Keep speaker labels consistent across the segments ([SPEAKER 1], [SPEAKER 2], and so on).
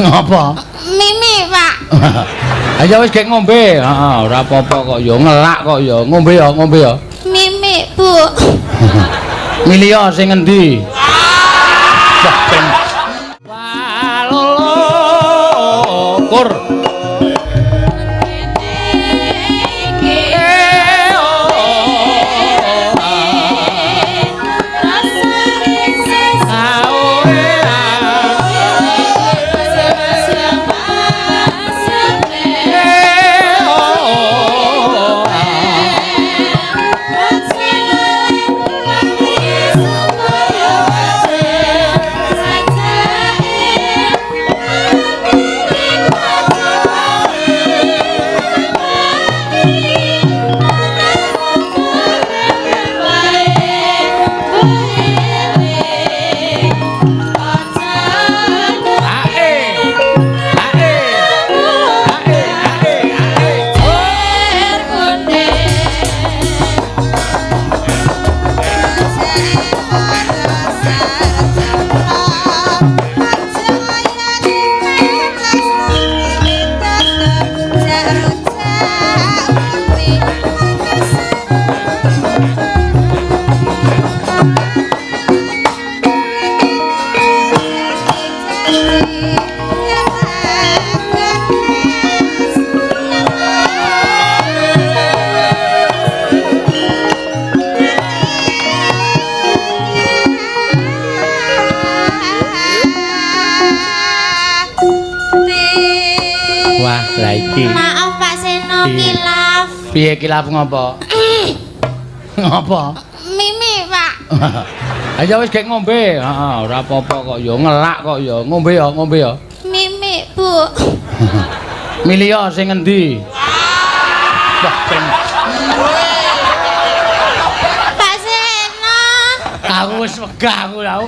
[SPEAKER 1] Ngapa?
[SPEAKER 2] Mimi, Pak.
[SPEAKER 1] Ayo wis gek ngombe. Heeh, ora apa-apa kok ya ngelak kok ya. Ngombe ya, ngombe ya.
[SPEAKER 2] Mimi, Bu.
[SPEAKER 1] Milih sing endi? Kur.
[SPEAKER 2] Maaf Pak Seno, kilaf.
[SPEAKER 1] Piye kilaf ngopo? Ngopo?
[SPEAKER 2] Mimi, Pak.
[SPEAKER 1] Ayo wis gek ngombe. Heeh, ora apa-apa kok ya ngelak kok ya. Ngombe ya, ngombe ya.
[SPEAKER 2] Mimi, Bu.
[SPEAKER 1] Milih sing endi?
[SPEAKER 2] Pak Seno.
[SPEAKER 1] Aku wis wegah aku lho.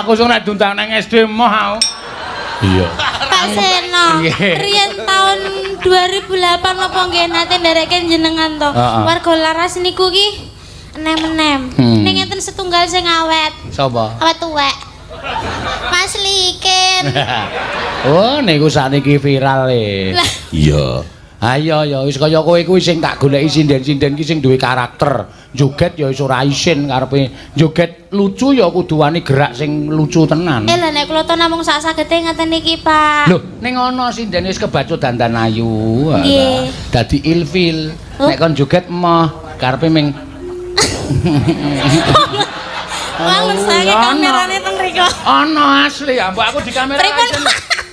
[SPEAKER 1] Aku sing nek diundang nang SD moh aku. Iya.
[SPEAKER 2] Pak Seno, riyen tahun 2008 apa nggih nate ndereken jenengan to. Warga Laras niku ki enem-enem. Ning enten setunggal sing awet.
[SPEAKER 1] Sapa?
[SPEAKER 2] Awet tuwek. Mas Likin.
[SPEAKER 1] Oh, niku sakniki viral e. Iya. Ayo ya wis kaya kowe kuwi sing tak goleki sinden-sinden ki sing duwe karakter. Joget ya wis ora isin karepe joget lucu ya kudu wani gerak sing lucu tenan.
[SPEAKER 2] Lha nek kula to namung sak sagete ngaten iki, Pak.
[SPEAKER 1] Lho, ning ana sinden wis kebacut dandan ayu.
[SPEAKER 2] Nggih.
[SPEAKER 1] Dadi ilfil. Nek kon joget emoh karepe ming
[SPEAKER 2] Wah, ngersake kamerane teng mriku.
[SPEAKER 1] Ana asli, mbok aku di kamera.